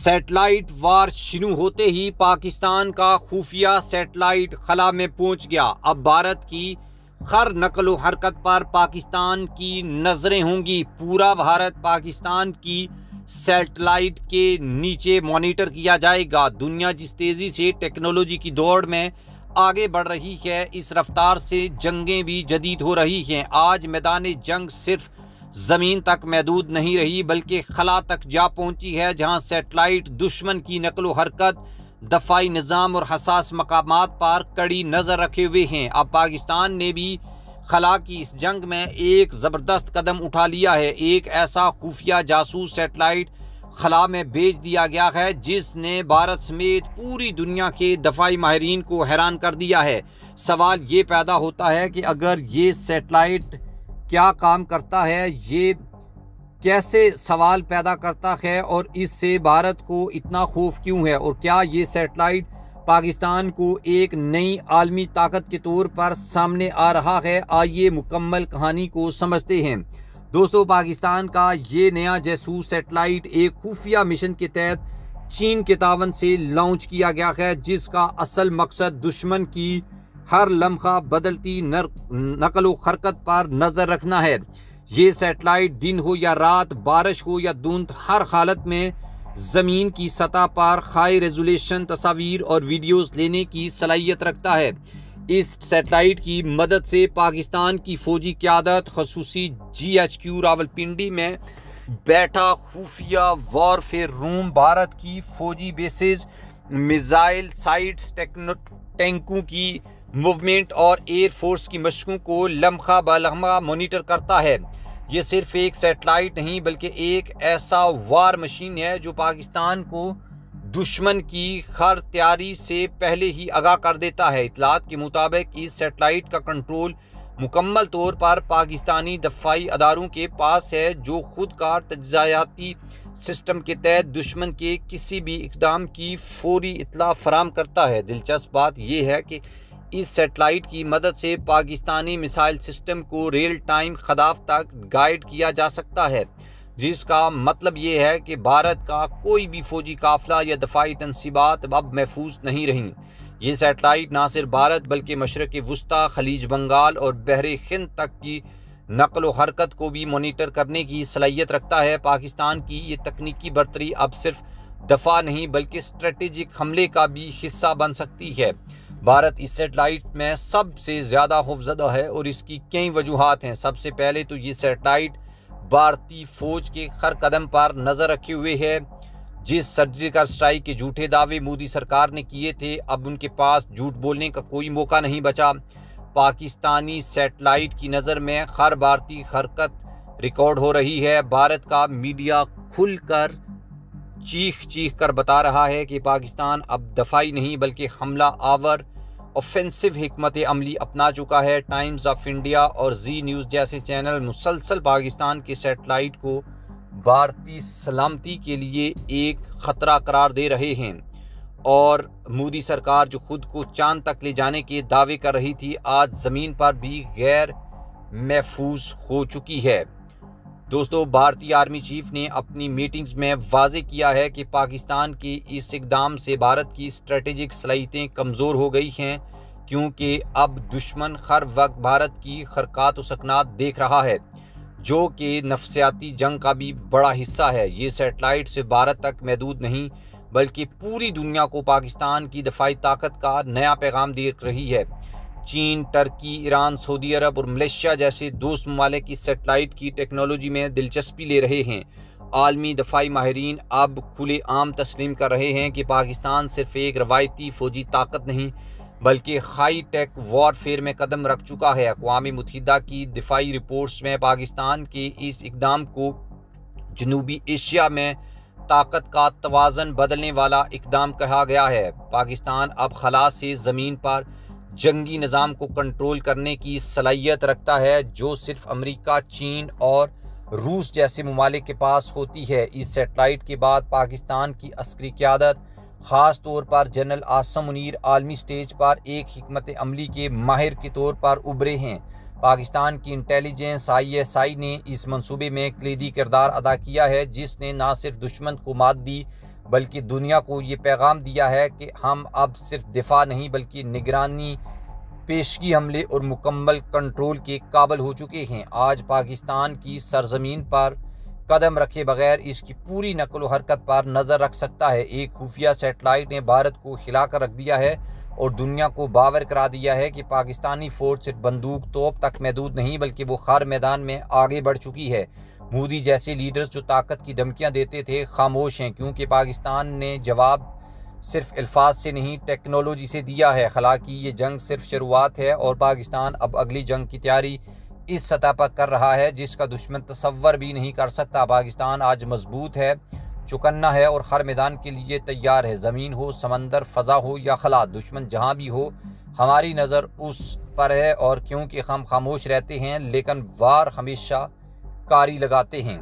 Satellite वार शुरू होते ही पाकिस्तान का खुफिया सैटेलाइट खला में पहुंच गया। अब भारत की हर नकलो हरकत पर पाकिस्तान की नजरें होंगी। पूरा भारत पाकिस्तान की सैटेलाइट के नीचे मॉनिटर किया जाएगा। दुनिया जिस तेजी से टेक्नोलॉजी की दौड़ में आगे बढ़ रही है, इस रफ्तार से जंगें भी जदीद हो रही हैं। आज मैदान जंग सिर्फ ज़मीन तक महदूद नहीं रही बल्कि खला तक जा पहुंची है, जहां सैटेलाइट दुश्मन की नकलो हरकत, दफाई निज़ाम और हसास मकामात पर कड़ी नज़र रखे हुए हैं। अब पाकिस्तान ने भी खला की इस जंग में एक ज़बरदस्त कदम उठा लिया है। एक ऐसा खुफिया जासूस सैटेलाइट खला में भेज दिया गया है जिसने भारत समेत पूरी दुनिया के दफाई माहिरीन को हैरान कर दिया है। सवाल ये पैदा होता है कि अगर ये सैटेलाइट क्या काम करता है, ये कैसे सवाल पैदा करता है और इससे भारत को इतना खौफ क्यों है, और क्या ये सैटेलाइट पाकिस्तान को एक नई आलमी ताकत के तौर पर सामने आ रहा है। आइए मुकम्मल कहानी को समझते हैं। दोस्तों, पाकिस्तान का ये नया जासूस सैटेलाइट एक खुफिया मिशन के तहत चीन के तावन से लॉन्च किया गया है, जिसका असल मकसद दुश्मन की हर लम्हा बदलती नकलो हरकत पर नज़र रखना है। ये सैटेलाइट दिन हो या रात, बारिश हो या धुंध, हर हालत में ज़मीन की सतह पर हाई रेजोल्यूशन तस्वीर और वीडियोस लेने की सलाहियत रखता है। इस सैटेलाइट की मदद से पाकिस्तान की फ़ौजी क़यादत खसूसी GHQ रावलपिंडी में बैठा खुफिया वॉरफेयर रूम भारत की फ़ौजी बेसेस, मिसाइल साइट्स, टैंकों की मूवमेंट और एयरफोर्स की मशकों को लम्हा ब लम्हा मॉनिटर करता है। ये सिर्फ एक सैटेलाइट नहीं बल्कि एक ऐसा वार मशीन है जो पाकिस्तान को दुश्मन की हर तैयारी से पहले ही आगाह कर देता है। इतलात के मुताबिक इस सैटेलाइट का कंट्रोल मुकम्मल तौर पर पाकिस्तानी दफाई अदारों के पास है, जो खुदकार तज्ज़ियाती सिस्टम के तहत दुश्मन के किसी भी इक़दाम की फौरी इत्तला फराम करता है। दिलचस्प बात यह है कि इस सैटेलाइट की मदद से पाकिस्तानी मिसाइल सिस्टम को रियल टाइम खदाफ तक गाइड किया जा सकता है, जिसका मतलब ये है कि भारत का कोई भी फौजी काफिला या दफाई तनसीबात अब महफूज नहीं रही। ये सैटेलाइट ना सिर्फ भारत बल्कि मशरक़ वुस्ता, खलीज बंगाल और बहरे हिंद तक की नकलो हरकत को भी मॉनिटर करने की सलाहियत रखता है। पाकिस्तान की ये तकनीकी बर्तरी अब सिर्फ दफा नहीं बल्कि स्ट्रेटेजिक हमले का भी हिस्सा बन सकती है। भारत इस सैटेलाइट में सबसे ज़्यादा खौफज़दा है और इसकी कई वजूहात हैं। सबसे पहले तो ये सैटेलाइट भारतीय फ़ौज के हर कदम पर नज़र रखे हुए है। जिस सर्जिकल स्ट्राइक के झूठे दावे मोदी सरकार ने किए थे, अब उनके पास झूठ बोलने का कोई मौका नहीं बचा। पाकिस्तानी सैटेलाइट की नज़र में हर भारतीय हरकत रिकॉर्ड हो रही है। भारत का मीडिया खुलकर चीख कर बता रहा है कि पाकिस्तान अब दफाई नहीं बल्कि हमला आवर ऑफेंसिव हिकमत अमली अपना चुका है। टाइम्स ऑफ इंडिया और जी न्यूज़ जैसे चैनल मुसलसल पाकिस्तान के सैटेलाइट को भारतीय सलामती के लिए एक ख़तरा करार दे रहे हैं, और मोदी सरकार जो खुद को चांद तक ले जाने के दावे कर रही थी, आज ज़मीन पर भी गैर महफूज हो चुकी है। दोस्तों, भारतीय आर्मी चीफ ने अपनी मीटिंग्स में वाज़े किया है कि पाकिस्तान के इस इक़दाम से भारत की स्ट्रेटेजिक सलाहियतें कमज़ोर हो गई हैं, क्योंकि अब दुश्मन हर वक्त भारत की हरकत व सकनात देख रहा है, जो कि नफसियाती जंग का भी बड़ा हिस्सा है। ये सैटेलाइट सिर्फ भारत तक महदूद नहीं बल्कि पूरी दुनिया को पाकिस्तान की दफाई ताकत का नया पैगाम दे रही है। चीन, टर्की, ईरान, सऊदी अरब और मलेशिया जैसे दोस्त ममालिक इस सैटेलाइट की टेक्नोलॉजी में दिलचस्पी ले रहे हैं। आलमी दफाई माहिरीन अब खुले आम तस्लीम कर रहे हैं कि पाकिस्तान सिर्फ एक रवायती फ़ौजी ताकत नहीं बल्कि हाई टेक वॉरफेयर में कदम रख चुका है। अक़वाम मुत्तहिदा की दिफाई रिपोर्ट्स में पाकिस्तान के इस इक़दाम को जनूबी एशिया में ताकत का तवाज़न बदलने वाला इक़दाम कहा गया है। पाकिस्तान अब खला से ज़मीन पर जंगी निज़ाम को कंट्रोल करने की सलाहियत रखता है, जो सिर्फ अमेरिका, चीन और रूस जैसे ममालिक के पास होती है। इस सैटेलाइट के बाद पाकिस्तान की अस्करी क़यादत, ख़ास तौर पर जनरल आसिम मुनीर, आलमी स्टेज पर एक हिकमत अमली के माहिर के तौर पर उभरे हैं। पाकिस्तान की इंटेलिजेंस ISI ने इस मंसूबे में कलीदी किरदार अदा किया है, जिसने न सिर्फ दुश्मन को मात दी बल्कि दुनिया को ये पैगाम दिया है कि हम अब सिर्फ दिफा नहीं बल्कि निगरानी, पेशगी हमले और मुकम्मल कंट्रोल के काबिल हो चुके हैं। आज पाकिस्तान की सरजमीन पर कदम रखे बगैर इसकी पूरी नकल व हरकत पर नज़र रख सकता है। एक खुफिया सेटेलाइट ने भारत को हिला कर रख दिया है और दुनिया को बावर करा दिया है कि पाकिस्तानी फ़ौज सिर्फ बंदूक तोप तक महदूद नहीं बल्कि वो हर मैदान में आगे बढ़ चुकी है। मोदी जैसे लीडर्स जो ताकत की धमकियां देते थे खामोश हैं, क्योंकि पाकिस्तान ने जवाब सिर्फ अल्फाज से नहीं टेक्नोलॉजी से दिया है। हालांकि ये जंग सिर्फ शुरुआत है और पाकिस्तान अब अगली जंग की तैयारी इस सतह पर कर रहा है जिसका दुश्मन तसव्वुर भी नहीं कर सकता। पाकिस्तान आज मजबूत है, चौकन्ना है और हर मैदान के लिए तैयार है। ज़मीन हो, समंदर, फ़ज़ा हो या खला, दुश्मन जहाँ भी हो हमारी नज़र उस पर है। और क्योंकि हम खामोश रहते हैं लेकिन वार हमेशा कारी लगाते हैं।